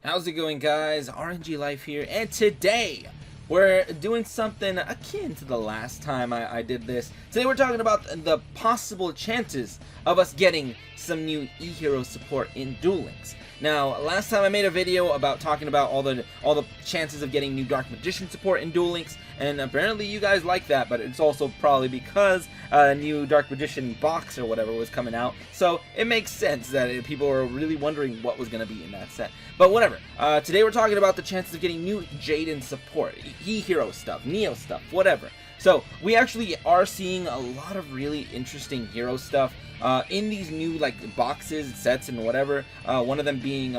How's it going, guys? RNG Life here, and today we're doing something akin to the last time I did this. Today we're talking about the possible chances of us getting some new YuGiOh support in Duel Links. Now, last time I made a video about talking about all the chances of getting new Dark Magician support in Duel Links, and apparently you guys like that, but it's also probably because a new Dark Magician box or whatever was coming out, so it makes sense that people were really wondering what was going to be in that set. But whatever, today we're talking about the chances of getting new Jaden support, YuGiOh stuff, NEOS stuff, whatever. So we actually are seeing a lot of really interesting hero stuff in these new boxes, sets, and whatever. One of them being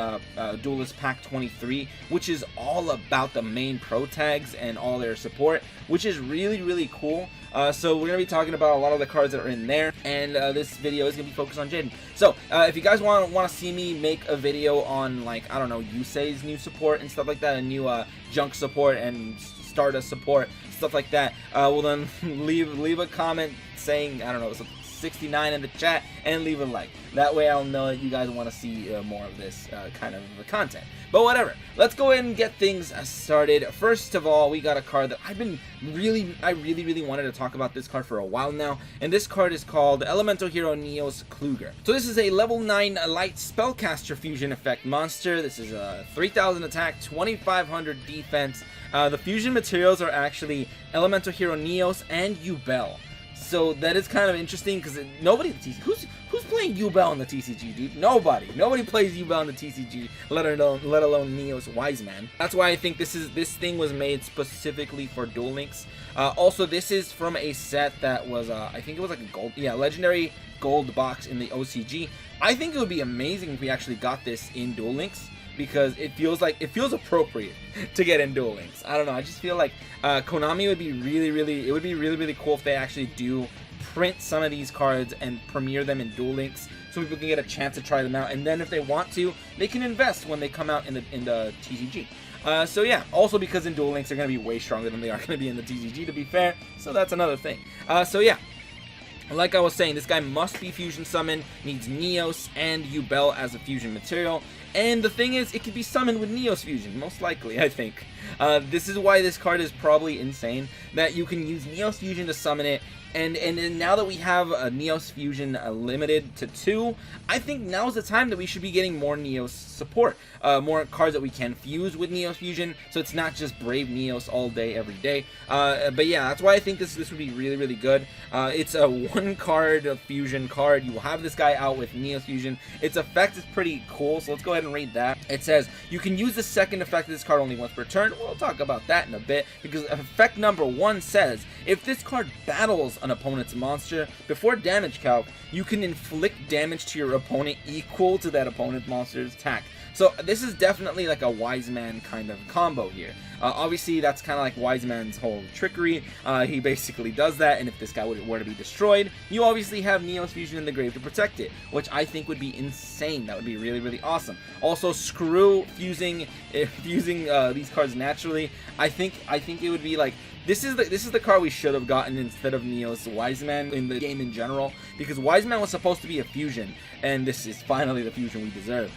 Duelist Pack 23, which is all about the main pro tags and all their support, which is really cool. So we're gonna be talking about a lot of the cards that are in there, and this video is gonna be focused on Jaden. So if you guys want to see me make a video on, like, I don't know, Yusei's new support and stuff like that, a new junk support and Stardust support, stuff like that, well then leave a comment saying, I don't know, 69 in the chat, and leave a like. That way I'll know that you guys want to see more of this kind of content. But whatever, let's go ahead and get things started. First of all, we got a card that I really wanted to talk about this card for a while now, and this card is called Elemental Hero NEOS Kluger. So this is a level 9 light spellcaster fusion effect monster. This is a 3000 attack, 2500 defense. The fusion materials are actually Elemental Hero NEOS and YuGiOh. So that is kind of interesting because nobody who's playing YuGiOh in the TCG, dude? Nobody plays YuGiOh in the TCG, let alone NEOS Wiseman. That's why I think this thing was made specifically for Duel Links. Also, this is from a set that was I think it was like a gold, legendary gold box in the OCG. I think it would be amazing if we actually got this in Duel Links, because it feels appropriate to get in Duel Links. I don't know, I just feel like Konami would be really cool if they actually do print some of these cards and premiere them in Duel Links, so people can get a chance to try them out, and then if they want to, they can invest when they come out in the TCG. So yeah, also because in Duel Links they're going to be way stronger than they are going to be in the TCG, to be fair, so that's another thing. So yeah, like I was saying, this guy must be fusion summoned, needs NEOS and YuGiOh as a fusion material, and the thing is, it could be summoned with NEOS fusion, most likely, I think. This is why this card is probably insane, that you can use NEOS fusion to summon it, and now that we have a NEOS fusion limited to 2, I think now's the time that we should be getting more NEOS support, more cards that we can fuse with NEOS fusion, so it's not just Brave NEOS all day every day. But yeah, that's why I think this would be really good. It's a 1-card fusion card. You will have this guy out with NEOS fusion. Its effect is pretty cool, so let's go ahead and read that. It says you can use the second effect of this card only once per turn. We'll talk about that in a bit, because effect number 1 says if this card battles an opponent's monster before damage calc, you can inflict damage to your opponent equal to that opponent's monster's attack. So this is definitely like a Wiseman kind of combo here. Obviously, that's kind of like Wiseman's whole trickery. He basically does that, and if this guy were to be destroyed, you obviously have NEOS fusion in the grave to protect it, which I think would be insane. That would be really awesome. Also, screw fusing these cards naturally. I think it would be like, this is the card we should have gotten instead of NEOS Wiseman in the game in general, because Wiseman was supposed to be a fusion, and this is finally the fusion we deserve.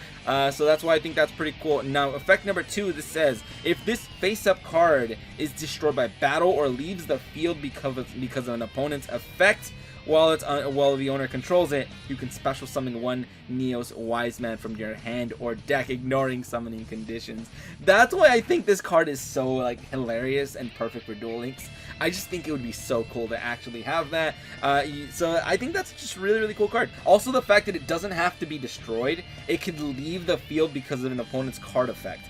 So that's why I think that's pretty cool. Now, effect number 2, this says if this face-up card is destroyed by battle or leaves the field because of an opponent's effect, while the owner controls it, you can special summon 1 NEOS Wiseman from your hand or deck, ignoring summoning conditions. That's why I think this card is so hilarious and perfect for Duel Links. I just think it would be so cool to actually have that. So I think that's just really cool card. Also, the fact that it doesn't have to be destroyed, it could leave the field because of an opponent's card effect.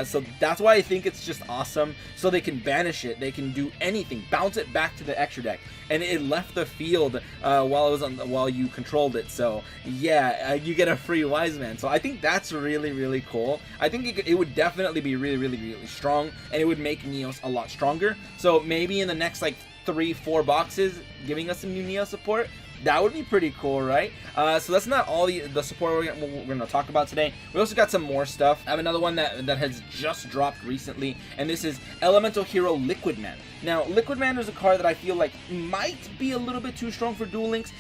So that's why I think it's just awesome. So they can banish it, they can do anything, bounce it back to the extra deck, and it left the field while you controlled it. So yeah, you get a free Wiseman. So I think that's really cool. I think it would definitely be really strong, and it would make NEOS a lot stronger. So maybe in the next 3-4 boxes, giving us some new NEOS support. That would be pretty cool, right? So that's not all the support we're going to talk about today. We also got some more stuff. I have another one that has just dropped recently, and this is Elemental Hero Liquid Man. Now, Liquid Man is a card that I feel like might be a little bit too strong for Duel Links,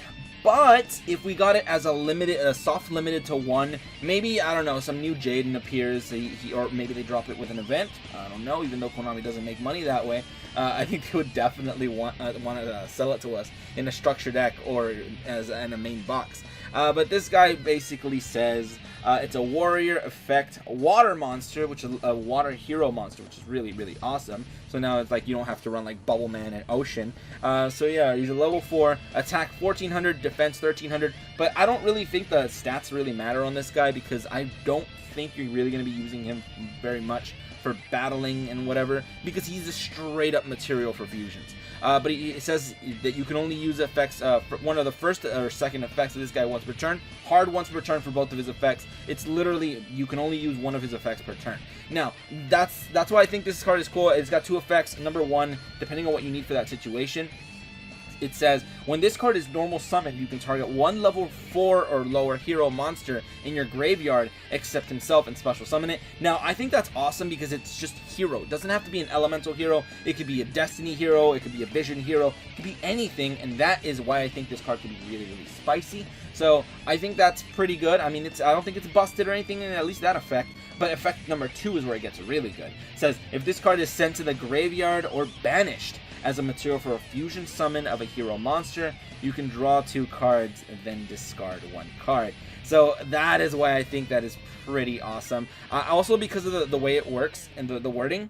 But if we got it as a soft limited to 1, maybe, I don't know, some new Jaden appears, or maybe they drop it with an event. I don't know, even though Konami doesn't make money that way. I think they would definitely want to sell it to us in a structure deck or in a main box. But this guy basically says it's a warrior effect water monster, which is a water hero monster, which is really, really awesome. So now it's like you don't have to run like Bubble Man and Ocean. So yeah, he's a level 4, attack 1400, defense 1300. But I don't really think the stats really matter on this guy, because I don't think you're really going to be using him very much for battling and whatever, because he's a straight up material for fusions. But it says that you can only use effects for one of the first or second effects of this guy once per turn. Hard once per turn for both of his effects. It's literally, you can only use one of his effects per turn. Now, that's why I think this card is cool. It's got 2 effects. Number 1, depending on what you need for that situation, it says, when this card is normal summoned, you can target 1 level 4 or lower hero monster in your graveyard except himself and special summon it. Now, I think that's awesome because it's just hero. It doesn't have to be an elemental hero. It could be a destiny hero. It could be a vision hero. It could be anything, and that is why I think this card could be really, really spicy. So I think that's pretty good. I mean, I don't think it's busted or anything in at least that effect. But effect number 2 is where it gets really good. It says, if this card is sent to the graveyard or banished as a material for a fusion summon of a hero monster, you can draw 2 cards and then discard 1 card. So that is why I think that is pretty awesome. Also because of the way it works and the wording,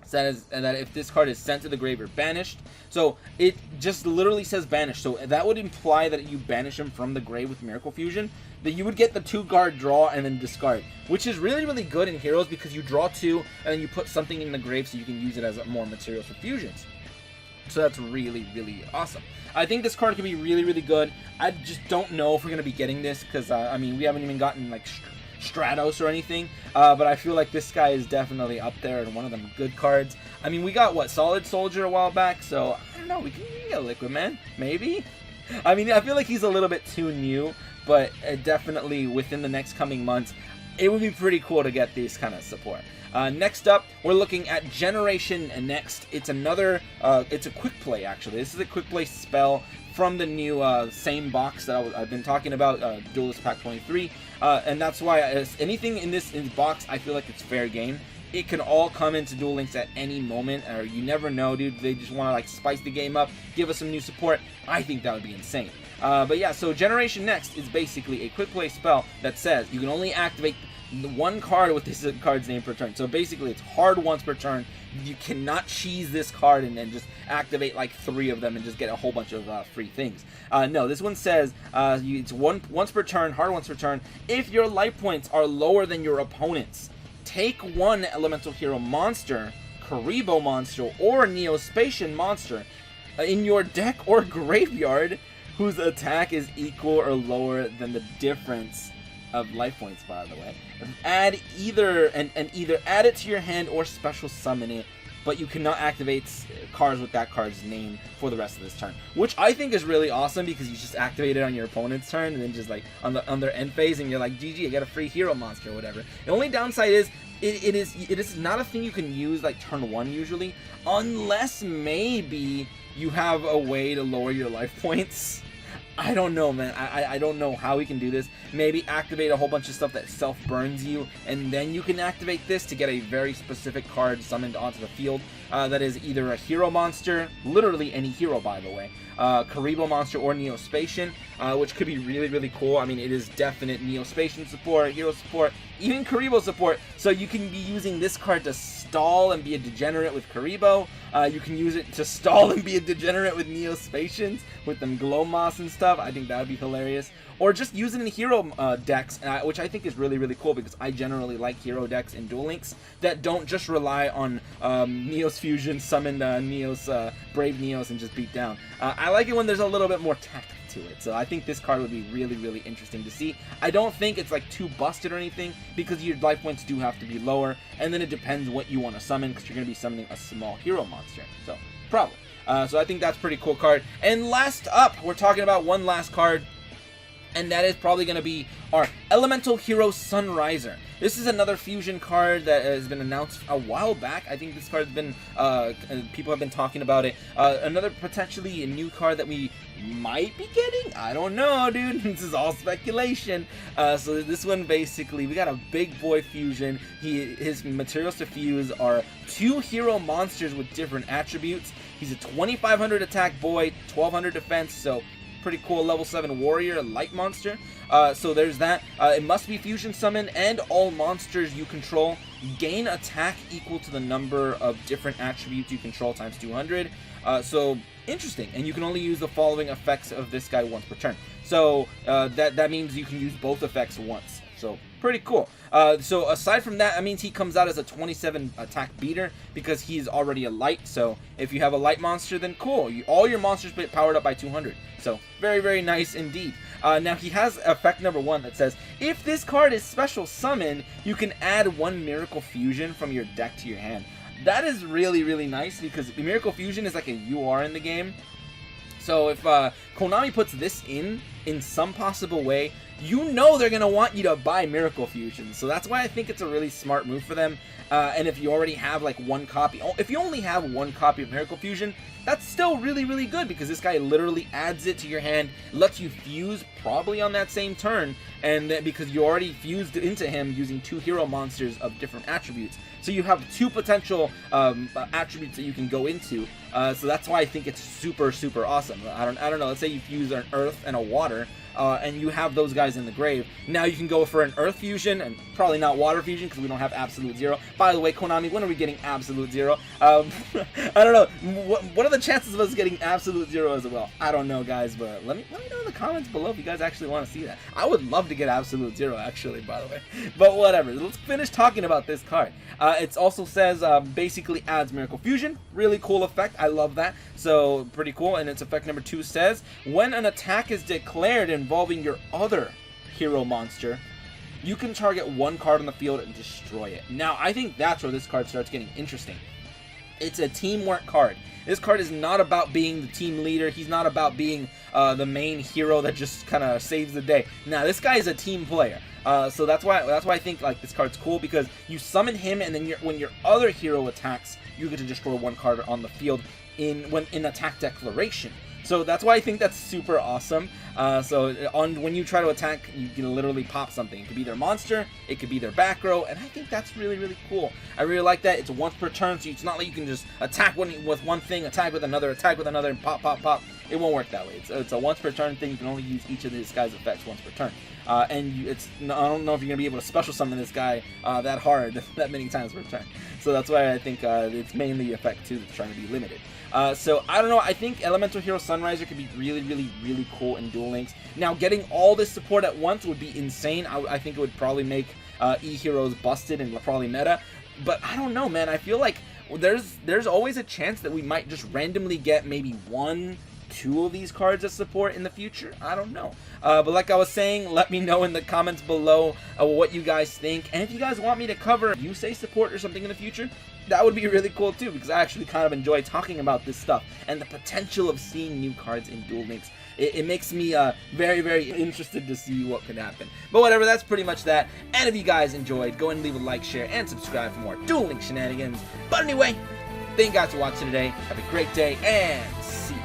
says that if this card is sent to the grave or banished, so it just literally says banished, so that would imply that you banish him from the grave with Miracle Fusion, that you would get the 2-card draw and then discard, which is really, really good in Heroes because you draw 2 and then you put something in the grave so you can use it as more materials for fusions. So that's really, really awesome. I think this card could be really, really good. I just don't know if we're going to be getting this because, I mean, we haven't even gotten, like, Stratos or anything, but I feel like this guy is definitely up there and one of them good cards. I mean, we got, what, Solid Soldier a while back, so, I don't know, we can get Liquid Man, maybe? I mean, I feel like he's a little bit too new, but definitely within the next coming months, it would be pretty cool to get these kind of support. Next up, we're looking at Generation Next. It's another, it's a quick play, actually. This is a quick play spell from the new same box that I've been talking about, Duelist Pack 23. And that's why anything in this box, I feel like it's fair game. It can all come into Duel Links at any moment, or you never know, dude. They just want to like spice the game up, give us some new support. I think that would be insane. But yeah, so Generation Next is basically a quick play spell that says you can only activate 1 card with this card's name per turn. So basically it's hard once per turn. You cannot cheese this card and then just activate like 3 of them and just get a whole bunch of free things. No, this one says it's once per turn, hard once per turn. If your life points are lower than your opponent's, take 1 elemental hero monster, Karibo monster, or Neospatian monster in your deck or graveyard whose attack is equal or lower than the difference of life points, by the way. Add either either add it to your hand or special summon it, but you cannot activate cards with that card's name for the rest of this turn, which I think is really awesome because you just activate it on your opponent's turn and then just like on their end phase and you're like, GG, I got a free hero monster or whatever. The only downside is it is not a thing you can use like turn 1 usually, unless maybe you have a way to lower your life points. I don't know, man. I don't know how we can do this. Maybe activate a whole bunch of stuff that self-burns you, and then you can activate this to get a very specific card summoned onto the field. That is either a hero monster, literally any hero, by the way, Karibo monster, or Neospatian, which could be really, really cool. I mean, it is definite Neospatian support, hero support, even Karibo support. So you can be using this card to stall and be a degenerate with Karibo. You can use it to stall and be a degenerate with Neospatians, with them glow moss and stuff. I think that would be hilarious. Or just use it in hero decks, which I think is really, really cool because I generally like hero decks in Duel Links that don't just rely on Neos Fusion, summon Neos, Brave Neos, and just beat down. I like it when there's a little bit more tactic to it, so I think this card would be really, really interesting to see. I don't think it's like too busted or anything because your life points do have to be lower, and then it depends what you want to summon because you're going to be summoning a small hero monster, so problem. So I think that's a pretty cool card. And last up, we're talking about one last card. and that is probably going to be our Elemental Hero Sunriser. This is another fusion card that has been announced a while back. I think this card's been, people have been talking about it. Another potentially a new card that we might be getting? I don't know, dude. This is all speculation. So this one, basically, we got a big boy fusion. His materials to fuse are 2 hero monsters with different attributes. He's a 2500 attack boy, 1200 defense, so pretty cool level 7 warrior, light monster. So there's that. It must be fusion summon, and all monsters you control gain attack equal to the number of different attributes you control times 200. So interesting, and you can only use the following effects of this guy once per turn. So that means you can use both effects once. So pretty cool. So aside from that, means he comes out as a 27 attack beater because he's already a light. So if you have a light monster, then cool. All your monsters get powered up by 200. So very, very nice indeed. Now he has effect number 1 that says, if this card is special summon, you can add 1 Miracle Fusion from your deck to your hand. That is really, really nice because Miracle Fusion is like a UR in the game. So if Konami puts this in some possible way, you know they're going to want you to buy Miracle Fusion. So that's why I think it's a really smart move for them. And if you already have like 1 copy, if you only have 1 copy of Miracle Fusion, that's still really, really good because this guy literally adds it to your hand, lets you fuse probably on that same turn, and because you already fused into him using 2 hero monsters of different attributes. So you have 2 potential attributes that you can go into. So that's why I think it's super, super awesome. I don't know. Let's say you fuse an earth and a water, and you have those guys in the grave. Now you can go for an earth fusion and probably not water fusion because we don't have absolute 0. By the way, Konami, when are we getting absolute 0? I don't know. What are the chances of us getting absolute 0 as well? I don't know, guys, but let me know in the comments below if you guys actually want to see that. I would love to get absolute 0, actually, by the way. But whatever. Let's finish talking about this card. It also says basically adds Miracle Fusion. Really cool effect. I love that. So pretty cool. And its effect number 2 says, when an attack is declared involving your other hero monster, you can target 1 card on the field and destroy it. Now, I think that's where this card starts getting interesting. It's a teamwork card. This card is not about being the team leader. He's not about being the main hero that just kind of saves the day. Now, this guy is a team player. So that's why I think like this card's cool, because you summon him, and then when your other hero attacks, you get to destroy 1 card on the field in attack declaration. So that's why I think that's super awesome. So when you try to attack, you can literally pop something. It could be their monster, it could be their back row, and I think that's really, really cool. I really like that. It's once per turn, so it's not like you can just attack with one thing, attack with another, and pop, pop, pop. It won't work that way. It's a once per turn thing. You can only use each of these guys' effects once per turn. I don't know if you're going to be able to special summon this guy that hard, that many times per turn. So that's why I think it's mainly effect 2 that's trying to be limited. So I don't know, I think Elemental Hero Sunriser could be really, really, really cool in Duel Links. Now, getting all this support at once would be insane. I think it would probably make E-Heroes busted and probably meta. But I don't know, man. I feel like there's always a chance that we might just randomly get maybe 1, 2 of these cards as support in the future. I don't know. But like I was saying, let me know in the comments below what you guys think. And if you guys want me to cover Yusei support or something in the future, that would be really cool too, because I actually kind of enjoy talking about this stuff and the potential of seeing new cards in Duel Links. It makes me very, very interested to see what could happen. But whatever, that's pretty much that. And if you guys enjoyed, go ahead and leave a like, share, and subscribe for more Duel Links shenanigans. But anyway, thank you guys for watching today. Have a great day, and see you.